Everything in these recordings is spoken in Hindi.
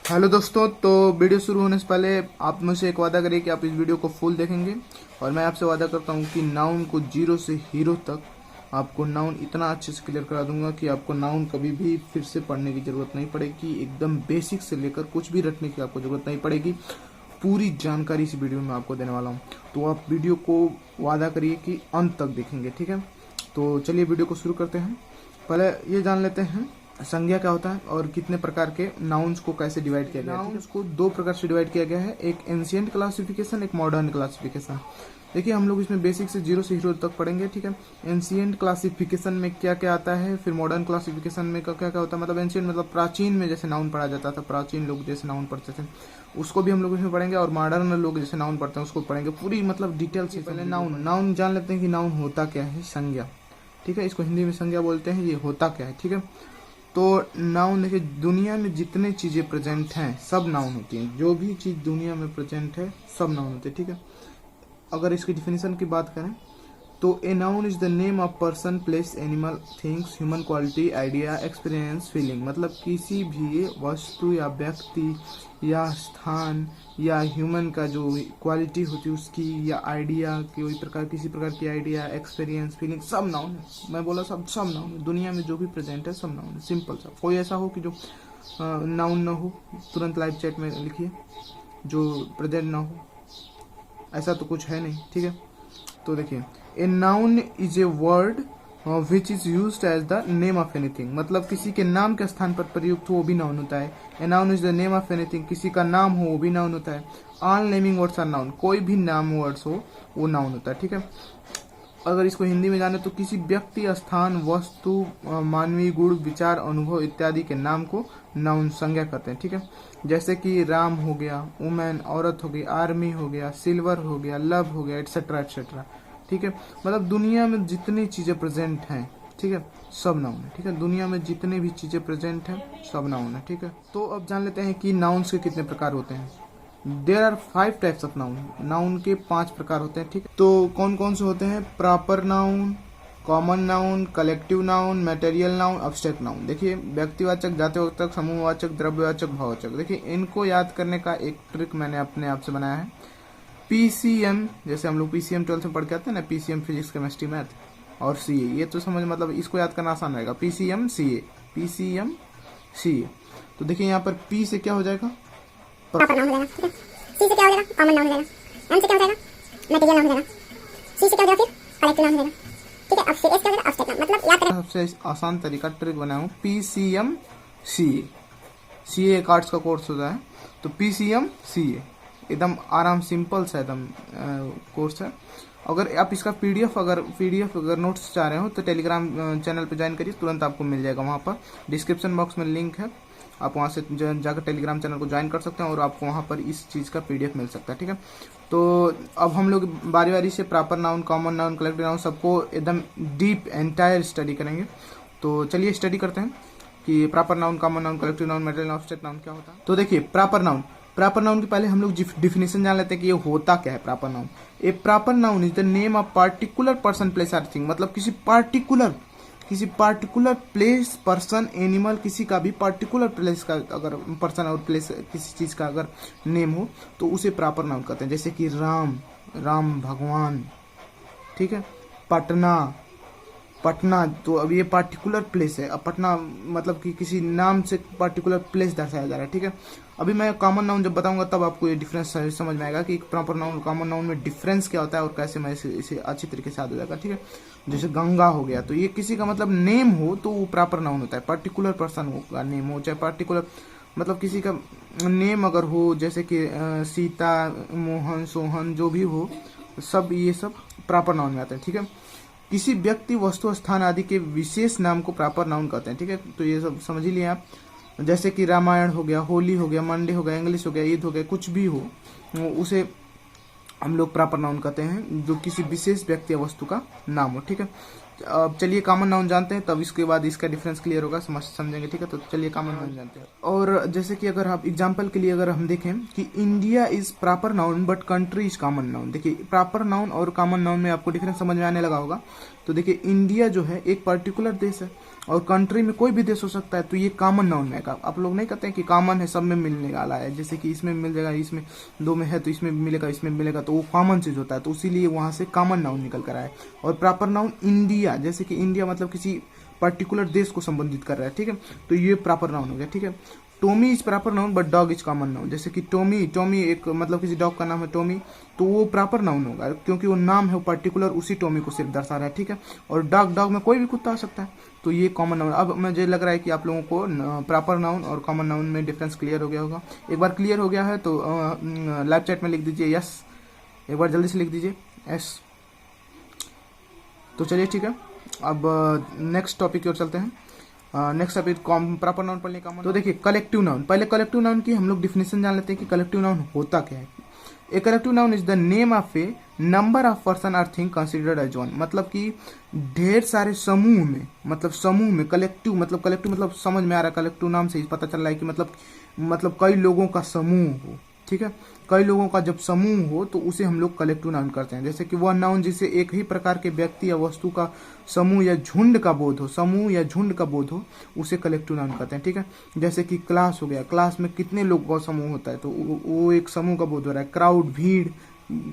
हेलो दोस्तों, तो वीडियो शुरू होने से पहले आप मुझसे एक वादा करिए कि आप इस वीडियो को फुल देखेंगे। और मैं आपसे वादा करता हूँ कि नाउन को जीरो से हीरो तक आपको नाउन इतना अच्छे से क्लियर करा दूंगा कि आपको नाउन कभी भी फिर से पढ़ने की ज़रूरत नहीं पड़ेगी। एकदम बेसिक से लेकर कुछ भी रटने की आपको ज़रूरत नहीं पड़ेगी। पूरी जानकारी इस वीडियो में आपको देने वाला हूँ, तो आप वीडियो को वादा करिए कि अंत तक देखेंगे, ठीक है। तो चलिए वीडियो को शुरू करते हैं। पहले ये जान लेते हैं संज्ञा क्या होता है और कितने प्रकार के नाउन्स को कैसे डिवाइड किया गया है। नाउन्स को दो प्रकार से डिवाइड किया गया है, एक एंशिएंट क्लासिफिकेशन, एक मॉडर्न क्लासिफिकेशन। देखिए हम लोग इसमें बेसिक से जीरो से हीरो तक पढ़ेंगे, ठीक है। एंशिएंट क्लासिफिकेशन में क्या क्या आता है, फिर मॉडर्न क्लासिफिकेशन में क्या क्या होता है। मतलब एंशिएंट मतलब प्राचीन में जैसे नाउन पढ़ा जाता था, प्राचीन लोग जैसे नाउन पढ़ते थे उसको भी हम लोग इसमें पढ़ेंगे, और मॉडर्न लोग जैसे नाउन पढ़ते हैं उसको पढ़ेंगे पूरी मतलब डिटेल से। पहले नाउन जान लेते हैं कि नाउन होता क्या है। संज्ञा, ठीक है, इसको हिंदी में संज्ञा बोलते हैं। ये होता क्या है, ठीक है। तो नाउन देखिए, दुनिया में जितने चीजें प्रेजेंट हैं सब नाउन होती हैं। जो भी चीज दुनिया में प्रेजेंट है सब नाउन होते हैं, ठीक है। अगर इसकी डिफिनेशन की बात करें तो ए noun is the name of person, place, animal, things, human quality, idea, experience, feeling. मतलब किसी भी वस्तु या व्यक्ति या स्थान या ह्यूमन का जो क्वालिटी होती है उसकी, या आइडिया कोई प्रकार किसी प्रकार की आइडिया, एक्सपीरियंस, फीलिंग, सब नाउन है। मैं बोला सब नाउन है। दुनिया में जो भी प्रेजेंट है सब नाउन है। सिंपल सा। कोई ऐसा हो कि जो नाउन ना हो, तुरंत लाइव चैट में लिखिए जो प्रेजेंट ना हो। ऐसा तो कुछ है नहीं, ठीक है। तो देखिए, a noun is a word which is used as the name of anything. मतलब किसी के नाम के स्थान पर प्रयुक्त हो वो भी नाउन होता है। A noun is the name of anything, किसी का नाम हो वो भी नाउन होता है। All naming words are noun, कोई भी नाम वर्ड्स हो वो नाउन होता है, ठीक है। अगर इसको हिंदी में जाने तो किसी व्यक्ति, स्थान, वस्तु, मानवीय गुण, विचार, अनुभव इत्यादि के नाम को नाउन संज्ञा कहते हैं, ठीक है। जैसे कि राम हो गया, वुमेन औरत हो गई, आर्मी हो गया, सिल्वर हो गया, लव हो गया, एटसेट्रा एटसेट्रा, ठीक है। मतलब दुनिया में जितनी चीजें प्रेजेंट हैं, ठीक है, सब नाउन है, ठीक है। दुनिया में जितने भी चीजें प्रेजेंट हैं सब नाउन है, ठीक है। तो अब जान लेते हैं कि नाउन्स के कितने प्रकार होते हैं। There are 5 types of noun. Noun के 5 प्रकार होते हैं, ठीक है। तो कौन कौन से होते हैं? Proper noun, common noun, collective noun, material noun, abstract noun. देखिए, व्यक्तिवाचक, जातिवाचक, समूहवाचक, द्रव्यवाचक, भाववाचक। देखिए इनको याद करने का एक ट्रिक मैंने अपने आप से बनाया है। पीसीएम, जैसे हम लोग पीसीएम 12th में पढ़ के आते हैं ना, पीसीएम फिजिक्स, केमिस्ट्री, मैथ, और सीए, ये तो समझ, मतलब इसको याद करना आसान रहेगा। PCM CA, PCM CA. तो देखिए यहाँ पर पी से क्या हो जाएगा? प्रॉपर नाउन हो जाएगा, ठीक है। सी से क्या हो जाएगा? कॉमन नाउन हो जाएगा। एम से क्या हो जाएगा? मटेरियल नाउन हो जाएगा। सी से क्या हो जाएगा? फिर कलेक्टिव नाउन हो जाएगा, ठीक है। अब से एस क्या हो जाएगा? Abstract noun. मतलब याद करें, सबसे आसान तरीका ट्रिक बनाया हूँ, पीसीएम सीए। सीए एक आर्ट्स का कोर्स होता है, तो पीसीएम सीए एकदम आराम, सिंपल सा एकदम कोर्स है। अगर आप इसका पीडीएफ अगर नोट्स चाह रहे हो तो टेलीग्राम चैनल पे ज्वाइन करिए, तुरंत आपको मिल जाएगा। वहाँ पर डिस्क्रिप्शन बॉक्स में लिंक है, आप वहाँ से जाकर टेलीग्राम चैनल को ज्वाइन कर सकते हैं और आपको वहाँ पर इस चीज़ का पीडीएफ मिल सकता है, ठीक है। तो अब हम लोग बारी बारी से proper noun, common noun, collective noun सबको एकदम डीप एंटायर स्टडी करेंगे। तो चलिए स्टडी करते हैं कि proper noun, common noun, collective noun, material noun, abstract noun क्या होता है। तो देखिए, प्रॉपर नाउन के पहले हम लोग डिफिनेशन जान लेते हैं कि ये होता क्या है। Proper noun, A proper noun is the name of particular person, place और थिंग। मतलब किसी पार्टिकुलर प्लेस, पर्सन, एनिमल, किसी का भी पार्टिकुलर प्लेस का अगर पर्सन और प्लेस किसी चीज का अगर नेम हो तो उसे प्रॉपर नाउन कहते हैं। जैसे कि राम भगवान, ठीक है। पटना, तो अब ये पार्टिकुलर प्लेस है। अब पटना मतलब कि किसी नाम से पार्टिकुलर प्लेस दर्शाया जा रहा है, ठीक है। अभी मैं कॉमन नाउन जब बताऊंगा तब आपको ये डिफरेंस समझ में आएगा कि प्रॉपर नाउन और कॉमन नाउन में डिफरेंस क्या होता है और कैसे मैं इसे अच्छी तरीके से याद हो जाएगा, ठीक है। जैसे गंगा हो गया, तो ये किसी का मतलब नेम हो तो वो प्रॉपर नाउन होता है। पर्टिकुलर पर्सन का नेम हो, चाहे पार्टिकुलर मतलब किसी का नेम अगर हो, जैसे कि सीता, मोहन, सोहन, जो भी हो, सब ये सब प्रॉपर नाउन में आते हैं, ठीक है। किसी व्यक्ति, वस्तु, स्थान आदि के विशेष नाम को प्रॉपर नाउन कहते हैं, ठीक है। तो ये सब समझ ही लिए आप। जैसे कि रामायण हो गया, होली हो गया, मंडे हो गया, इंग्लिश हो गया, ईद हो गया, कुछ भी हो उसे हम लोग प्रॉपर नाउन कहते हैं, जो किसी विशेष व्यक्ति या वस्तु का नाम हो, ठीक है। अब चलिए कॉमन नाउन जानते हैं, तब इसके बाद इसका डिफरेंस क्लियर होगा, समझेंगे, ठीक है। तो चलिए कॉमन नाउन जानते हैं। और जैसे कि अगर आप एग्जांपल के लिए अगर हम देखें कि India is proper noun but country is common noun. देखिए प्रॉपर नाउन और कॉमन नाउन में आपको डिफरेंस समझ में आने लगा होगा तो देखिए इंडिया जो है एक पर्टिकुलर देश है और कंट्री में कोई भी देश हो सकता है, तो ये कॉमन नाउन में आएगा। आप लोग नहीं कहते हैं कि कॉमन है, सब में मिलने वाला है, जैसे कि इसमें मिल जाएगा, इसमें दो में है तो इसमें मिलेगा, इसमें मिलेगा, तो वो कॉमन चीज होता है, तो इसीलिए वहां से कॉमन नाउन निकल कर आया। और प्रॉपर नाउन इंडिया, जैसे कि इंडिया मतलब किसी पर्टिकुलर देश को संबोधित कर रहा है, ठीक है, तो ये प्रॉपर नाउन हो गया, ठीक है। Tommy is proper noun but dog is common noun, जैसे कि टोमी एक मतलब किसी डॉग का नाम है टोमी, तो वो प्रॉपर नाउन होगा क्योंकि वो नाम है, वो पर्टिकुलर उसी टोमी को सिर्फ दर्शा रहा है, ठीक है। और डॉग में कोई भी कुत्ता आ सकता है, तो ये कॉमन नाउन। अब मुझे लग रहा है कि आप लोगों को प्रॉपर नाउन और कॉमन नाउन में डिफरेंस क्लियर हो गया होगा। एक बार क्लियर हो गया है तो लाइव चैट में लिख दीजिए यस, एक बार जल्दी से लिख दीजिए यस। तो चलिए ठीक है, अब नेक्स्ट टॉपिक की ओर चलते हैं। नेक्स्ट टॉपिक प्रॉपर नाउन पढ़ने का। तो देखिए कलेक्टिव नाउन, पहले कलेक्टिव नाउन की हम लोग डिफिनेशन जान लेते हैं कि कलेक्टिव नाउन होता क्या है। A collective noun is the name of a number of person or thing considered as one, मतलब कि ढेर सारे समूह में, मतलब समूह में कलेक्टिव मतलब समझ में आ रहा है, कलेक्टिव नाम से ही पता चल रहा है कि मतलब कई लोगों का समूह हो, ठीक है। कई लोगों का जब समूह हो तो उसे हम लोग कलेक्टिव नाउन करते हैं। जैसे कि वह नाउन जिसे एक ही प्रकार के व्यक्ति या वस्तु का समूह या झुंड का बोध हो, उसे कलेक्टिव नाउन करते हैं, ठीक है। जैसे कि क्लास हो गया, क्लास में कितने लोगों का समूह होता है तो वो एक समूह का बोध हो रहा है। क्राउड, भीड़,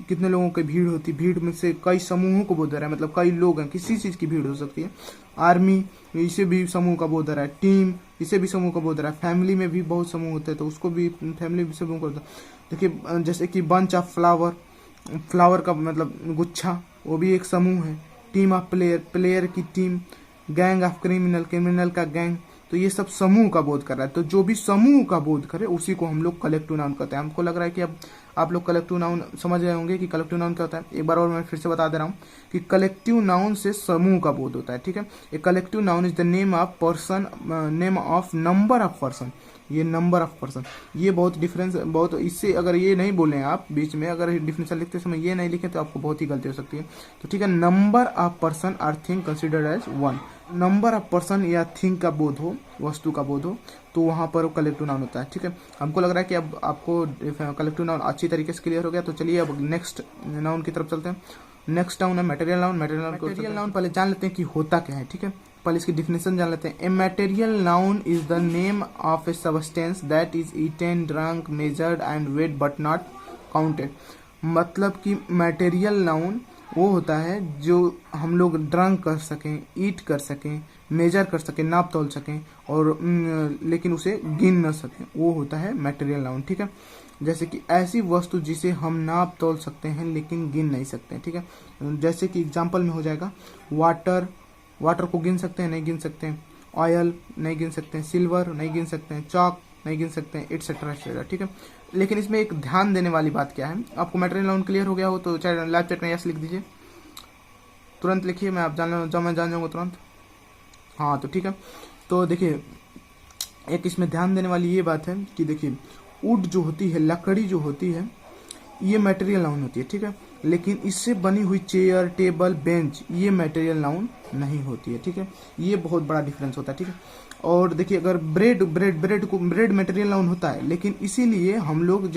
कितने लोगों की भीड़ होती है, भीड़ में से कई समूहों को बोध हो रहा है, मतलब कई लोग हैं, किसी चीज की भीड़ हो सकती है। आर्मी, इसे भी समूह का बोध हो रहा है। टीम, इसे भी समूह का बोध हो रहा है। फैमिली में भी बहुत समूह होते हैं तो उसको भी फैमिली भी समूह करता है। देखिए जैसे कि बंच ऑफ फ्लावर का मतलब गुच्छा, वो भी एक समूह है। टीम ऑफ प्लेयर की टीम। गैंग ऑफ क्रिमिनल का गैंग, तो ये सब समूह का बोध कर रहा है। तो जो भी समूह का बोध करे उसी को हम लोग कलेक्टिव नाउन कहते हैं। हमको लग रहा है कि अब आप लोग कलेक्टिव नाउन समझ रहे होंगे कि कलेक्टिव नाउन क्या होता है। एक बार और मैं फिर से बता दे रहा हूँ कि कलेक्टिव नाउन से समूह का बोध होता है, ठीक है। A collective noun is the name of number of person, ये नंबर ऑफ पर्सन, ये बहुत डिफरेंस, बहुत इससे अगर ये नहीं बोले आप बीच में, अगर डिफिनेशन लिखते समय ये नहीं लिखे तो आपको बहुत ही गलती हो सकती है। तो ठीक है, number of person or thing considered as one. Number of person या थिंग का बोध हो, वस्तु का बोध हो, तो वहां पर कलेक्टिव नाउन होता है, ठीक है। हमको लग रहा है कि अब आपको कलेक्टिव नाउन अच्छी तरीके से क्लियर हो गया। तो चलिए अब नेक्स्ट नाउन की तरफ चलते हैं। नेक्स्ट नाउन है मटेरियल नाउन। मटेरियल नाउन पहले जान लेते हैं कि होता क्या है, ठीक है। पहले इसकी डिफिनेशन जान लेते हैं। A material noun is the name of a substance that is eaten, drunk, measured and weight but not counted. मतलब कि मटेरियल नाउन वो होता है जो हम लोग ड्रंक कर सकें, ईट कर सकें, मेजर कर सकें, नाप तोल सकें, और लेकिन उसे गिन न सकें, वो होता है मटेरियल नाउन, ठीक है। जैसे कि ऐसी वस्तु जिसे हम नाप तोल सकते हैं लेकिन गिन नहीं सकते, ठीक है। जैसे कि एग्जांपल में हो जाएगा वाटर को गिन सकते हैं, नहीं गिन सकते हैं। ऑयल नहीं गिन सकते हैं। सिल्वर नहीं गिन सकते हैं। चॉक नहीं गिन सकते हैं, एटसेट्रा एटसेट्रा, ठीक है। लेकिन इसमें एक ध्यान देने वाली बात क्या है, आपको मटेरियल नाउन क्लियर हो गया हो तो लाइव चैट में यस लिख दीजिए, तुरंत लिखिए, मैं जान जाऊंगा तुरंत। हाँ तो ठीक है। तो देखिए एक इसमें ध्यान देने वाली ये बात है कि देखिए वुड जो होती है, लकड़ी जो होती है, ये मटेरियल नाउन होती है, ठीक है। लेकिन इससे बनी हुई चेयर, टेबल, बेंच, ये मटेरियल नाउन नहीं होती है, ठीक है। ये बहुत बड़ा डिफरेंस होता है, ठीक है। और देखिए अगर ब्रेड मटेरियल नाउन होता है, लेकिन इसीलिए हम लोग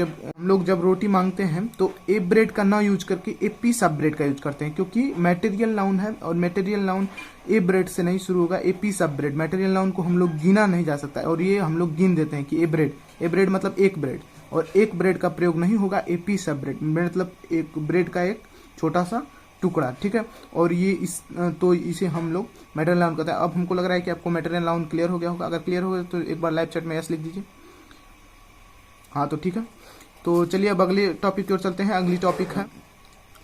जब रोटी मांगते हैं तो ए ब्रेड का ना यूज करके ए पीस ऑफ ब्रेड का यूज करते हैं, क्योंकि मटेरियल नाउन है और मटेरियल नाउन ए ब्रेड से नहीं शुरू होगा, a piece of bread. Material noun को हम लोग गिना नहीं जा सकता है और ये हम लोग गिन देते हैं कि ए ब्रेड मतलब एक ब्रेड, और एक ब्रेड का प्रयोग नहीं होगा ए पीस ऑफ ब्रेड, मतलब एक ब्रेड का एक छोटा सा टुकड़ा, ठीक है। और ये तो इसे हम लोग मटेरियल नाउन कहते हैं। अब हमको लग रहा है कि आपको मटेरियल नाउन क्लियर हो गया होगा। अगर क्लियर हो गया तो एक बार लाइव चैट में यस लिख दीजिए। हाँ तो ठीक है। तो चलिए अब अगले टॉपिक की ओर चलते हैं। अगली टॉपिक है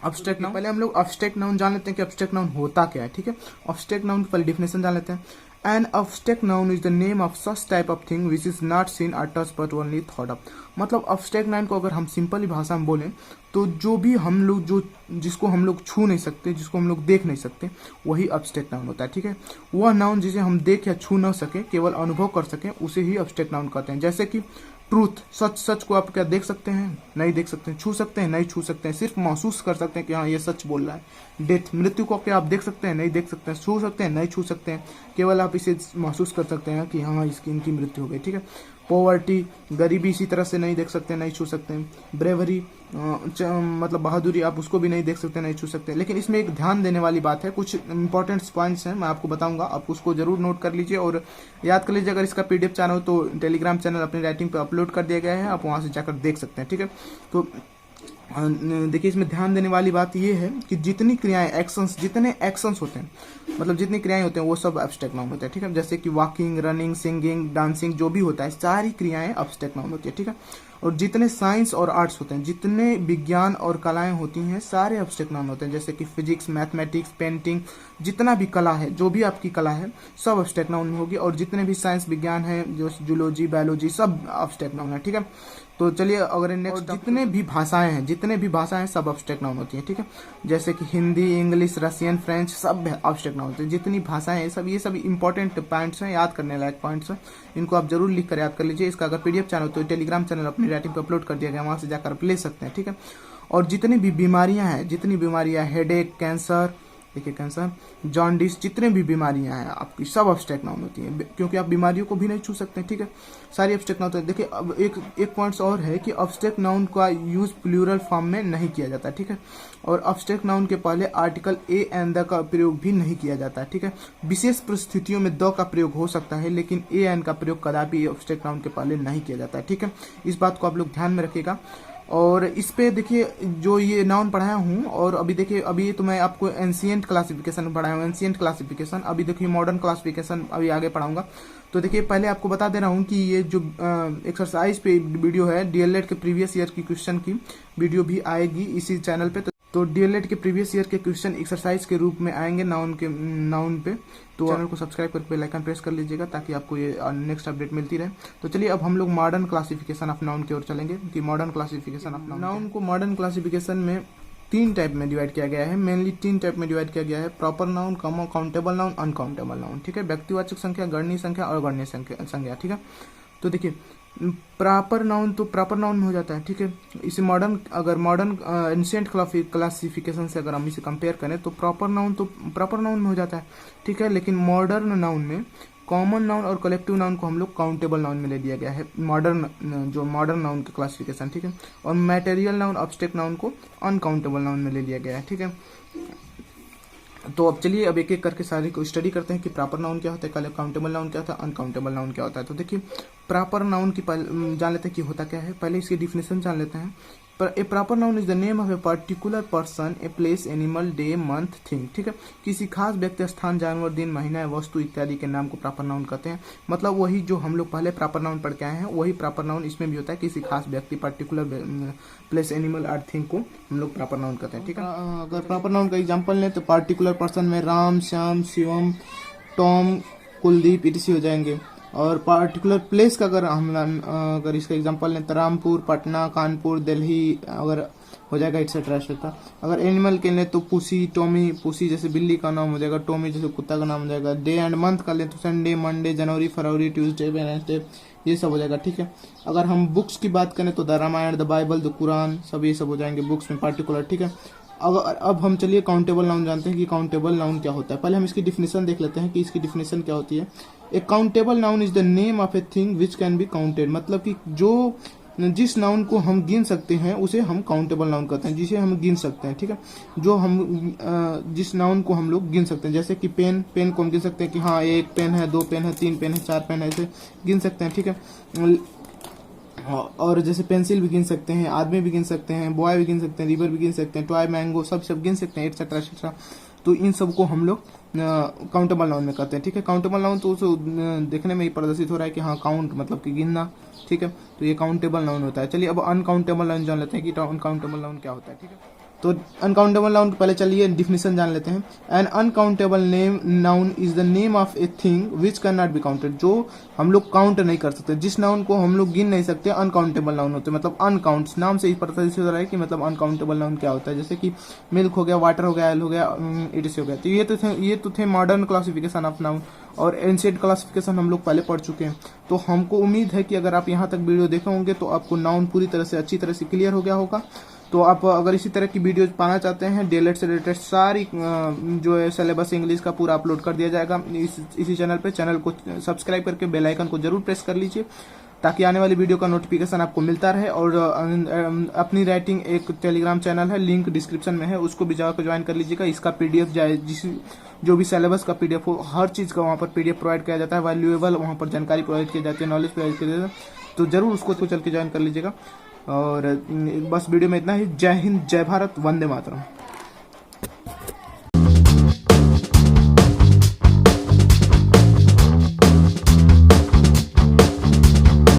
अब्स्ट्रैक्ट नाउन। पहले हम लोग अब्स्ट्रैक्ट नाउन जान लेते हैं कि अब्स्ट्रैक्ट नाउन होता क्या है, ठीक है। अब्स्ट्रैक्ट नाउन की पहले डिफिनेशन जान लेते हैं। An abstract noun is the name of such type of thing which is not seen or touched but only thought of। मतलब abstract noun को अगर हम सिंपली भाषा में बोलें तो जो भी हम लोग जिसको हम लोग छू नहीं सकते, जिसको हम लोग देख नहीं सकते, वही abstract noun होता है, ठीक है। वह नाउन जिसे हम देख या छू न सके, केवल अनुभव कर सके, उसे ही abstract noun कहते हैं। जैसे कि ट्रूथ, सच को आप क्या देख सकते हैं, नहीं देख सकते हैं। छू सकते हैं, नहीं छू सकते हैं, सिर्फ महसूस कर सकते हैं कि हाँ ये सच बोल रहा है। डेथ, मृत्यु को क्या आप देख सकते हैं, नहीं देख सकते हैं। छू सकते हैं, नहीं छू सकते हैं, केवल आप इसे महसूस कर सकते हैं कि हाँ इनकी मृत्यु हो गई, ठीक है। पॉवर्टी, गरीबी इसी तरह से नहीं देख सकते, नहीं छू सकते। ब्रेवरी मतलब बहादुरी, आप उसको भी नहीं देख सकते, नहीं छू सकते। लेकिन इसमें एक ध्यान देने वाली बात है, कुछ इंपॉर्टेंट पॉइंट्स हैं, मैं आपको बताऊंगा, आप उसको जरूर नोट कर लीजिए और याद कर लीजिए। अगर इसका पीडीएफ चाहना हो तो टेलीग्राम चैनल अपनी राइटिंग पे अपलोड कर दिया गया है, आप वहां से जाकर देख सकते हैं, ठीक है। तो देखिए इसमें ध्यान देने वाली बात यह है कि जितनी क्रियाएं, एक्शंस, जितने एक्शंस होते हैं, मतलब जितनी क्रियाएं होते हैं वो सब एब्स्ट्रैक्ट नाउन होते हैं, ठीक है। जैसे कि वॉकिंग, रनिंग, सिंगिंग, डांसिंग, जो भी होता है सारी क्रियाएं एब्स्ट्रैक्ट नाउन होती है, ठीक है। और जितने साइंस और आर्ट्स होते हैं, जितने विज्ञान और कलाएं होती हैं, सारे एब्स्ट्रैक्ट नाउन होते हैं। जैसे कि फिजिक्स, मैथमेटिक्स, पेंटिंग, जितना भी कला है, जो भी आपकी कला है, सब एब्स्ट्रैक्ट नाउन होगी। और जितने भी साइंस विज्ञान है, जो जूलॉजी, बायोलॉजी, सब एब्स्ट्रैक्ट नाउन है, ठीक है। तो चलिए अगर नेक्स्ट, जितने भी भाषाएं हैं, सब एब्स्ट्रैक्ट नाउन होती हैं, ठीक है। जैसे कि हिंदी, इंग्लिश, रशियन, फ्रेंच, सब एब्स्ट्रैक्ट नाउन होते हैं। जितनी भाषाएं हैं, सब ये सब इंपॉर्टेंट पॉइंट्स हैं, याद करने लायक पॉइंट्स हैं, इनको आप जरूर लिख कर याद कर लीजिए। इसका अगर पीडीएफ चैनल तो टेलीग्राम चैनल अपनी राइटिंग पे अपलोड कर दिया गया, वहां से जाकर आप ले सकते हैं, ठीक है। और जितनी भी बीमारियां हैं, हेडेक, कैंसर, देखिए कैंसर, जॉन्डिस, जितने भी बीमारियां हैं आपकी, सब एब्स्ट्रैक्ट नाउन होती हैं, क्योंकि आप बीमारियों को भी नहीं छू सकते, ठीक है। सारी एब्स्ट्रैक्ट नाउन होती है। देखिए अब एक पॉइंट्स और है कि एब्स्ट्रैक्ट नाउन का यूज प्लूरल फॉर्म में नहीं किया जाता, ठीक है। और एब्स्ट्रैक्ट नाउन के पहले आर्टिकल ए एंड द का प्रयोग भी नहीं किया जाता है, ठीक है। विशेष परिस्थितियों में द का प्रयोग हो सकता है, लेकिन ए एंड का प्रयोग कदापि एब्स्ट्रैक्ट नाउन के पहले नहीं किया जाता है, ठीक है। इस बात को आप लोग ध्यान में रखिएगा। और इस पे देखिए जो ये नाउन पढ़ाया हूँ, और अभी देखिए अभी तो मैं आपको एंशिएंट क्लासिफिकेशन पढ़ाया हूँ, एंशिएंट क्लासिफिकेशन। अभी देखिए मॉडर्न क्लासिफिकेशन अभी आगे पढ़ाऊंगा। तो देखिए पहले आपको बता दे रहा हूँ कि ये जो एक्सरसाइज पे वीडियो है, डीएलएड के प्रीवियस ईयर की क्वेश्चन की वीडियो भी आएगी इसी चैनल पे। तो डीएलएड के प्रीवियस ईयर के क्वेश्चन एक्सरसाइज के रूप में आएंगे नाउन पे। तो चैनल को सब्सक्राइब करके बेल आइकन प्रेस कर लीजिएगा ताकि आपको ये नेक्स्ट अपडेट मिलती रहे। तो चलिए अब हम लोग मॉडर्न क्लासिफिकेशन ऑफ नाउन की ओर चलेंगे कि मॉडर्न क्लासिफिकेशन ऑफ नाउन को मॉडर्न क्लासिफिकेशन में 3 टाइप में डिवाइड किया गया है, मेनली 3 टाइप में डिवाइड किया गया है। Proper noun, countable noun, uncountable noun, ठीक है। व्यक्तिवाचक संख्या, गणनीय संख्या और गणनीय संख्या, ठीक है। तो देखिए प्रॉपर नाउन तो प्रॉपर नाउन में हो जाता है, ठीक है। इसे मॉडर्न एंशिएंट क्लासिफिकेशन से अगर हम इसे कंपेयर करें तो प्रॉपर नाउन में हो जाता है, ठीक है। लेकिन मॉडर्न नाउन में कॉमन नाउन और कलेक्टिव नाउन को हम लोग काउंटेबल नाउन में ले लिया गया है, मॉडर्न नाउन की क्लासिफिकेशन, ठीक है। और मैटेरियल नाउन, एब्स्ट्रैक्ट नाउन को अनकाउंटेबल नाउन में ले लिया गया है, ठीक है। तो अब चलिए अब एक एक करके सारे को स्टडी करते हैं कि प्रॉपर नाउन क्या होता है, काउंटेबल नाउन क्या होता है, अनकाउंटेबल नाउन क्या होता है। तो देखिए प्रॉपर नाउन की जान लेते हैं कि होता क्या है। पहले इसकी डिफिनेशन जान लेते हैं। A proper noun is the name of a particular person, a place, animal, day, month, thing, ठीक है। किसी खास व्यक्ति, स्थान, जानवर, दिन, महीना, वस्तु इत्यादि के नाम को प्रॉपर नाउन कहते हैं। मतलब वही जो हम लोग पहले प्रॉपर नाउन पढ़ के आए हैं, वही प्रॉपर नाउन इसमें भी होता है। किसी खास व्यक्ति, पर्टिकुलर प्लेस, एनिमल और थिंग को हम लोग प्रॉपर नाउन कहते हैं, ठीक है। अगर प्रॉपर नाउन का एग्जाम्पल लें तो पार्टिकुलर पर्सन में राम, श्याम, शिवम, टॉम, कुलदीप इत्यादि हो जाएंगे। और पार्टिकुलर प्लेस का अगर इसका एग्जांपल लें तो रामपुर, पटना, कानपुर, दिल्ली अगर हो जाएगा, एक्सेट्रा। अगर एनिमल के लें तो पुसी, टॉमी, पुसी जैसे बिल्ली का नाम हो जाएगा, टॉमी जैसे कुत्ता का नाम हो जाएगा। डे एंड मंथ का लें तो संडे, मंडे, जनवरी, फरवरी, ट्यूसडे, वेडनेसडे, ये सब हो जाएगा, ठीक है। अगर हम बुक्स की बात करें तो the Ramayana, the Bible, the Quran, सब ये सब हो जाएंगे बुक्स में पार्टिकुलर, ठीक है। अब हम चलिए काउंटेबल नाउन जानते हैं कि काउंटेबल नाउन क्या होता है। पहले हम इसकी डिफिनेशन देख लेते हैं कि इसकी डिफिनेशन क्या होती है। A countable noun is the name of a thing which can be counted, मतलब कि जिस नाउन को हम गिन सकते हैं उसे हम काउंटेबल नाउन कहते हैं, जिसे हम गिन सकते हैं, ठीक है। जिस नाउन को हम लोग गिन सकते हैं, जैसे कि पेन को हम गिन सकते हैं कि हाँ 1 पेन है, 2 पेन है, 3 पेन है, 4 पेन है, ऐसे गिन सकते हैं, ठीक है। और जैसे पेंसिल भी गिन सकते हैं, आदमी भी गिन सकते हैं, बॉय भी गिन सकते हैं, रिवर भी गिन सकते हैं, टॉय, मैंगो, सब गिन सकते हैं, एक्सेट्रा। तो इन सब को हम लोग काउंटेबल नाउन में कहते हैं, ठीक है। काउंटेबल नाउन तो देखने में ही प्रदर्शित हो रहा है कि हाँ काउंट मतलब कि गिनना, ठीक है। तो ये काउंटेबल नाउन होता है। चलिए अब अनकाउंटेबल नाउन जान लेते हैं कि अनकाउंटेबल नाउन क्या होता है, ठीक है। तो अनकाउंटेबल नाउन पहले चलिए डिफिनेशन जान लेते हैं। N uncountable noun is the name of a thing which can not be counted, जो हम लोग काउंट नहीं कर सकते, जिस नाउन को हम लोग गिन नहीं सकते, अनकाउंटेबल नाउन होते हैं। मतलब अनकाउंट नाम से पता चल रहा है कि मतलब अनकाउंटेबल नाउन क्या होता है। जैसे कि मिल्क हो गया, वाटर हो गया, ऑयल हो गया, इट हो गया। तो ये तो थे मॉडर्न क्लासिफिकेशन ऑफ नाउन, और एंशिएंट क्लासिफिकेशन हम लोग पहले पढ़ चुके हैं। तो हमको उम्मीद है कि अगर आप यहाँ तक वीडियो देखे होंगे तो आपको नाउन पूरी तरह से अच्छी तरह से क्लियर हो गया होगा। तो आप अगर इसी तरह की वीडियोज पाना चाहते हैं, डीएलएड से रिलेटेड सारी जो है सिलेबस इंग्लिश का पूरा अपलोड कर दिया जाएगा इसी चैनल पे। चैनल को सब्सक्राइब करके बेल आइकन को जरूर प्रेस कर लीजिए। ताकि आने वाली वीडियो का नोटिफिकेशन आपको मिलता रहे। और अपनी राइटिंग एक टेलीग्राम चैनल है, लिंक डिस्क्रिप्शन में है, उसको भी जाकर ज्वाइन कर लीजिएगा। इसका पीडीएफ जो भी सिलेबस का पीडीएफ हो, हर चीज़ का वहाँ पर पीडीएफ प्रोवाइड किया जाता है, वैल्यूएबल वहाँ पर जानकारी प्रोवाइड की जाती है, नॉलेज प्रोवाइड किया जाता है। तो जरूर उसको चल के ज्वाइन कर लीजिएगा। और बस वीडियो में इतना ही। जय हिंद, जय भारत, वंदे मातरम।